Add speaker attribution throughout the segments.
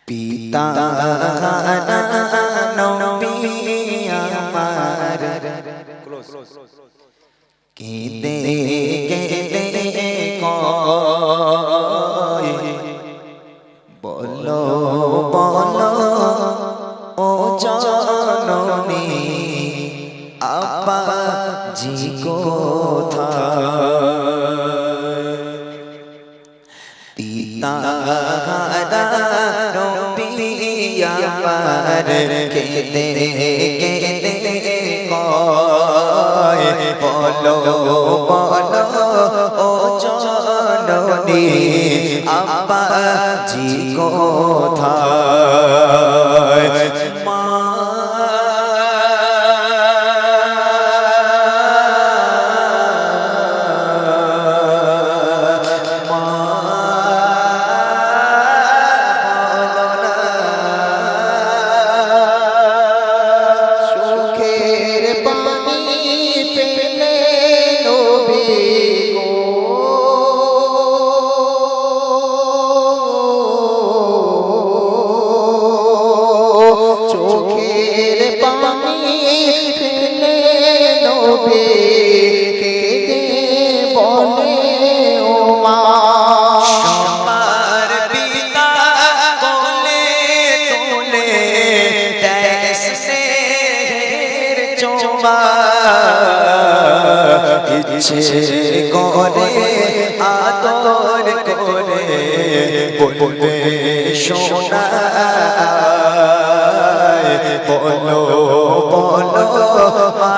Speaker 1: পিতা নবী আমার কেঁদে কেঁদে কয় বলো বলো ও জননী আব্বা জি কোথায় পিতা নবী আমার কেঁদে কেঁদে কয় বলো বলো ও জননী আব্বা জি কোথায় মা ইচ্ছে করে আদর করে বলবে সোনা বলো বলো মা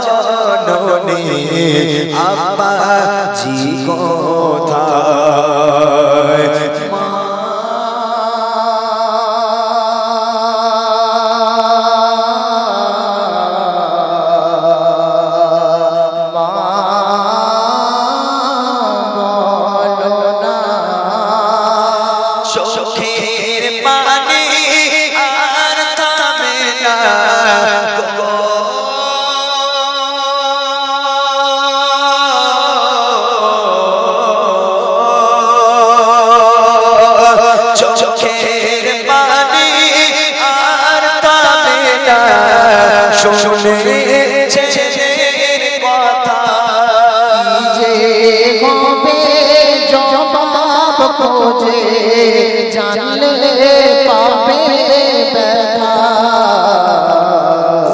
Speaker 1: জননী আব্বা জি কোথায় চোখের পানি আর থামে না চোখের পানি আর থামে না শুনে ছেলের কথা যে হবে জবাব খোঁজে জানলে পাবে ব্যথা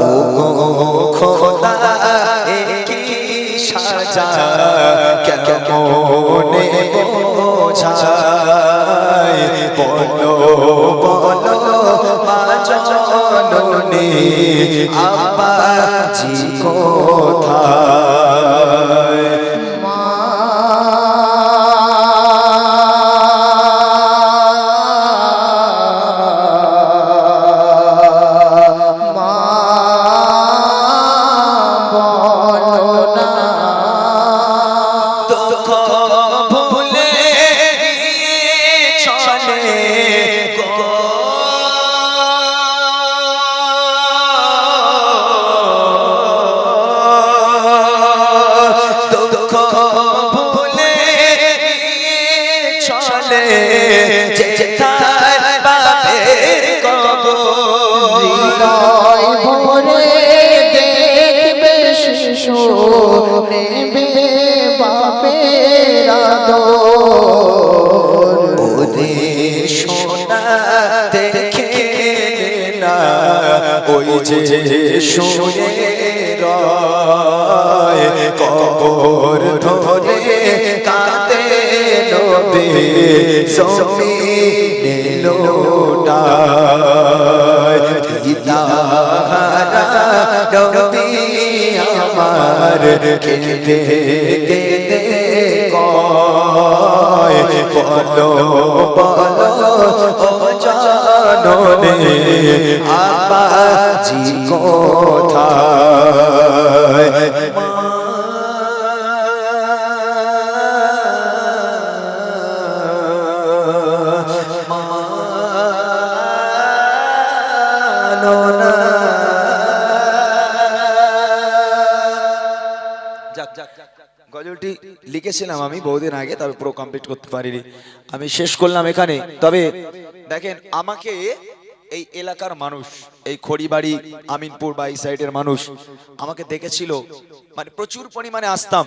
Speaker 1: ও খোদা কি সাজা কেমনে বোঝায় বলো বলো মা জননী আব্বা জি কোথায় হৃদয় ভরে দেখবে শিশু নেবে বাপের আদর ওরে সোনা দেখে না ওই যে শুয়ে রয় কবর ধরে কাঁদে নবী জমিনে লোটায় পিতাহারা নবী আমার কেঁদে কেঁদে কয় বলো বলো ও জননী আব্বা জি কোথায় গজলটি লিখেছিলাম আমি বহুদিন আগে, তবে পুরো কমপ্লিট করতে পারিনি। আমি শেষ করলাম এখানে। তবে দেখেন আমাকে এই এলাকার মানুষ, এই খড়িবাড়ি আমিনপুর বা এই সাইডের মানুষ আমাকে দেখেছিল, মানে প্রচুর পরিমাণে আসতাম,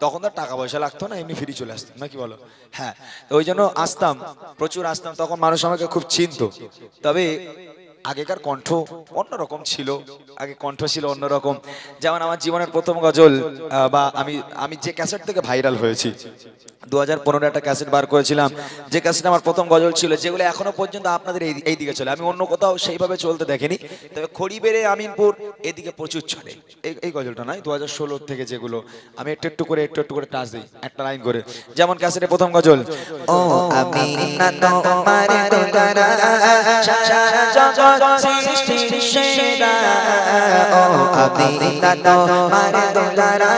Speaker 1: তখন তো টাকা পয়সা লাগতো না, এমনি ফ্রি চলে আসতাম নাকি বলো? হ্যাঁ, তো ওই জন্য আসতাম, প্রচুর আসতাম, তখন মানুষ আমাকে খুব চিনতো। তবে আগেকার কণ্ঠ অন্যরকম ছিল, আগে কণ্ঠ ছিল অন্যরকম। যেমন আমার জীবনের প্রথম গজল বা আমি যে ক্যাসেট থেকে ভাইরাল হয়েছি, 2015 একটা ক্যাসেট বার করেছিলাম, যে ক্যাসেট আমার প্রথম গজল ছিল, যেগুলো এখনো পর্যন্ত আপনাদের এই দিকে চলে, আমি অন্য কোথাও সেইভাবে চলতে দেখিনি, তবে খড়িবেড়ে আমিনপুর এদিকে প্রচুর চলে। এই গজলটা নয়, 2016 থেকে যেগুলো আমি একটু করে টাচ দিই, একটা লাইন করে। যেমন ক্যাসেটের প্রথম গজল, ও আমি না তোমার দোলারা সারা জগৎ সৃষ্টির সেরা, ও আমি না তোমার দোলারা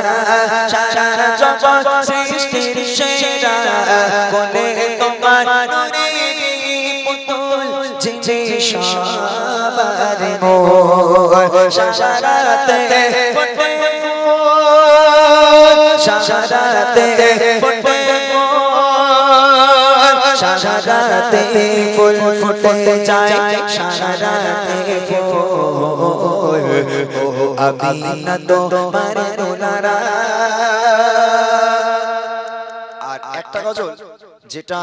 Speaker 1: সারা জগৎ সৃষ্টির সেরা, কোনে তোমার নুরেরি পুতুল যে সবার মোর, সারাতে ফোটে ফুল, সারাতে ফোটে সারাতে ফুল ফুটে যায়, সারাতে ফুল, ও আমি না তোমার দোলারা। আর একটা গজল যেটা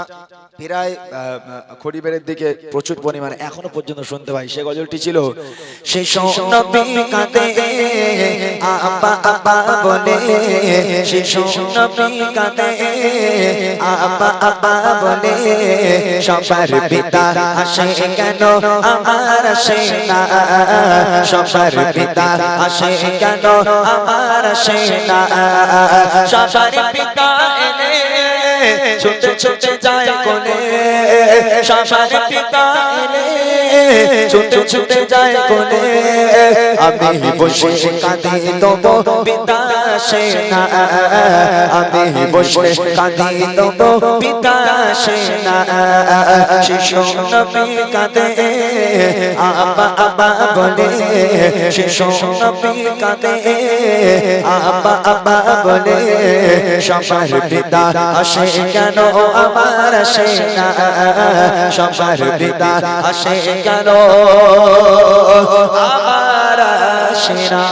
Speaker 1: প্রায় খড়িবেড়ের দিকে প্রচুর পরিমাণে এখনো পর্যন্ত শুনতে পাই, সে গজলটি ছিল, সে নবী কাঁদে আপা আপা বলে, সে নবী কাঁদে আপা আপা বলে, সবার পিতা আসে কেন আমার আসে না, সবার পিতা আসে কেন আমার আসে না, সবার পিতা এলে ছোটে ছোটে যায় কোলে, সবার পিতা এলে ছোটে ছোটে যায় কোলে, আমি বসে কাঁদি তবু পিতা আসে না, আমি বসে কাঁদি তবু পিতা আসে না, শিশু নবী কাঁদে আপা আপা বলে, শিশু নবী কাঁদে আপা আপা বলে, সবার পিতা আসে কেন আমার আসে না, সবার পিতা আসে কেন আমার আসে না।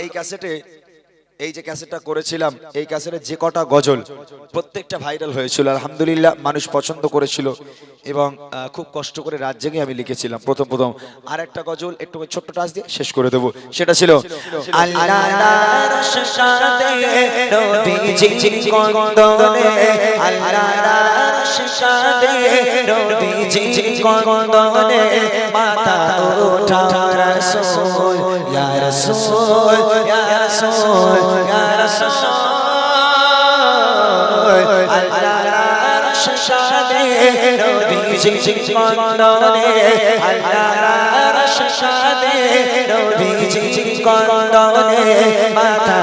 Speaker 1: এই ক্যাসেটে, এই যে ক্যাসেটটা করেছিলাম, এই ক্যাসেটে যে কটা গজল প্রত্যেকটা ভাইরাল হয়েছিল, আলহামদুলিল্লাহ মানুষ পছন্দ করেছিল, এবং খুব কষ্ট করে রাত জেগে আমি লিখেছিলাম প্রথম। আর একটা গজল একটু ছোট্ট টাচ দিয়ে শেষ করে দেবো, সেটা ছিল, আল্লাহর শানে নবীজি কন্দনে, আল্লাহর শানে নবীজি কন্দনে, মাথা ওঠা রাসূল ইয়া রাসূল ইয়া রাসূল ইয়া রাসূল, আল্লাহর শানে নবীজি কন্দনে, আল্লাহর শানে নবীজি কন্দনে, মাথা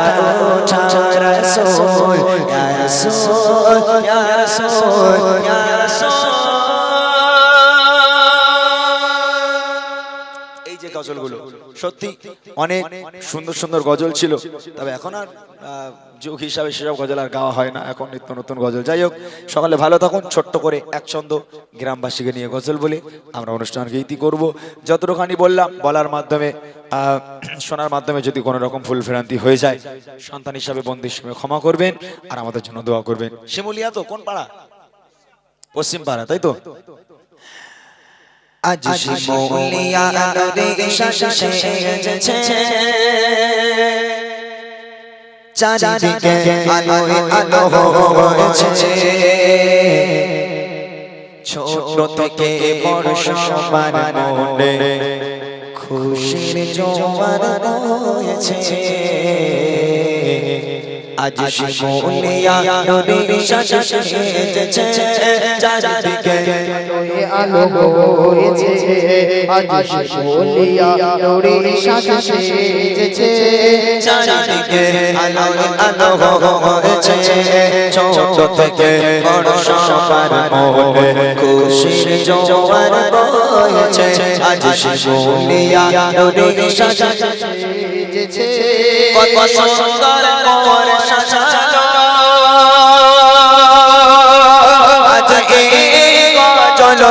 Speaker 1: ওঠা রাসূল ইয়া রাসূল ইয়া রাসূল ইয়া রাসূল। এই যে গজলগুলো সত্যি অনেক সুন্দর সুন্দর গজল ছিল, তবে এখন আর যুগ হিসাবে সেসব গজল আর গাওয়া হয় না, এখন নিত্য নতুন গজল। যাই হোক, সকালে ভালো থাকুন। ছোট্ট করে এক ছন্দ গ্রামবাসীকে নিয়ে গজল বলে আমরা অনুষ্ঠানকে ইতি করব। যতটুখানি বললাম, বলার মাধ্যমে শোনার মাধ্যমে যদি কোনো রকম ভুল ভ্রান্তি হয়ে যায়, সন্তান হিসাবে বন্ধু হিসাবে ক্ষমা করবেন, আর আমাদের জন্য দোয়া করবেন। শিমুলিয়া তো কোন পাড়া? পশ্চিম পাড়া, তাই তো? আজ শিমুলিয়া নদী শাসে সেজেছে, চারিদিকে আলোয় আলো হয়েছে, ছোট থেকে বড় সবার মনে খুশির জোয়ার বয়েছে। আজ শিমুলিয়া নদী শাসে সেজেছে, চারিদিকে
Speaker 2: আলো হয়েছে, আজ শিমুলিয়া নদী শাসে সেজেছে,
Speaker 1: চারিদিকে আলোয় আলো হয়েছে, ছোট থেকে বড় সবার মনে খুশির জোয়ার বয়েছে। আজ শিমুলিয়া নদী শাসে সেজেছে, কত সুন্দর করে সাজানো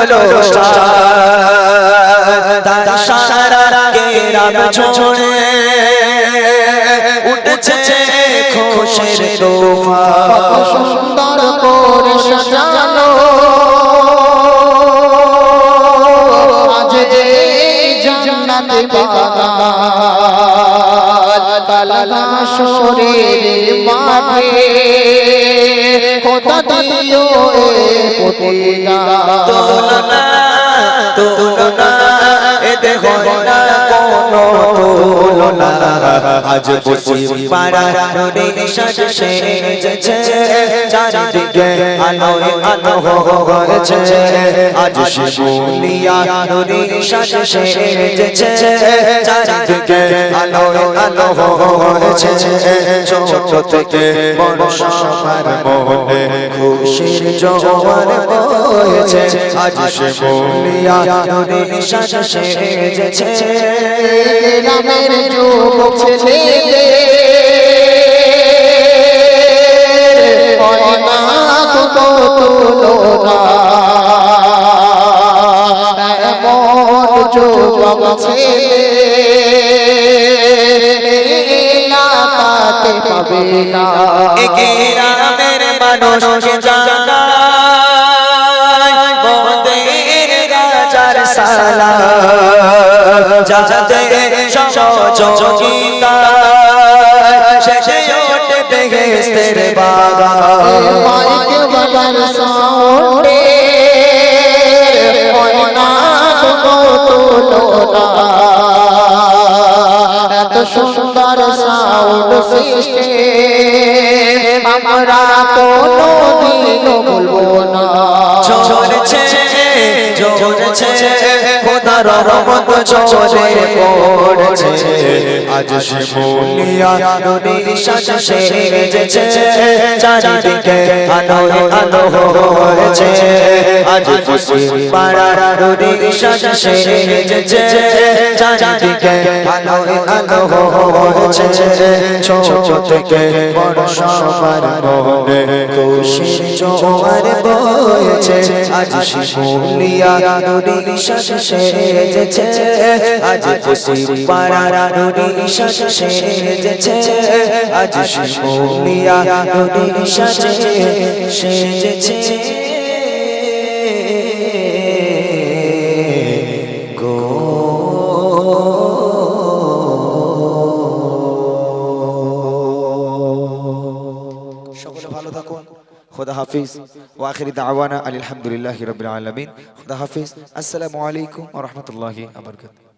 Speaker 1: হলো তার সারা কেরাম ছোড়ে উঠেছে খুশির তুফান
Speaker 2: সুন্দর করে সাজানো আজ এই জান্নাতে বাগান কালা শরীর মাঠে খোদা দিও এ প্রতিদান
Speaker 1: তুলনা এ দেখো না কোনো তুলনা আজ বসি পাড়া নদী সাজে সেজেছে চারিদিকে আলোয় আলো হয়েছে আজ শিমুলিয়া নদী সাজে সেজেছে চারিদিকে আলোয় আলো হয়েছে ছোট থেকে বড় সবার মনে খুশির জোয়ার বয়েছে আজ শিমুলিয়া নদী সাজে সেজেছে
Speaker 2: গ্রামের যুবক ছেলেদের হয় না তো তুলনা এমন যুবক ছেলে এলাকাতে পাবে না
Speaker 1: গ্রামের মানুষকে জানাই মোদের রাজার সালাম যাতে সহযোগিতা শেষে ওঠে বেহেশতের বাগান
Speaker 2: মাইক বাবার সাউন্ডে হয় না কোনো তুলনা এত সুন্দর সাউন্ড সিস্টেম আমরা কোনো দিন বলবো না
Speaker 1: ঝরেছে খোদার রহমত ঝরে পড়েছে আজ শিমুলিয়া নদী সাজে সেজেছে চারিদিকে আলোয় আলো হয়েছে আজ খুশি পাড়া নদী সাজে সেজেছে চারিদিকে আলোয় আলো হয়েছে ছোট থেকে বড় সবার মনে খুশির জোয়ার বয়েছে আজ শিমুলিয়া নদী সাজে সেজেছে আজ খুশি পাড়া নদী সাজে সেজেছে আজ শিমুলিয়া নদী সাজে সেজেছে গো সকলে ভালো থাকুন খুদা হাফিজ ওয়া আখিরি দাওয়ানা আলহামদুলিল্লাহি রাব্বিল আলামিন খুদা হাফিজ আসসালামু আলাইকুম ওয়া রাহমাতুল্লাহি ওয়া বারাকাতুহু।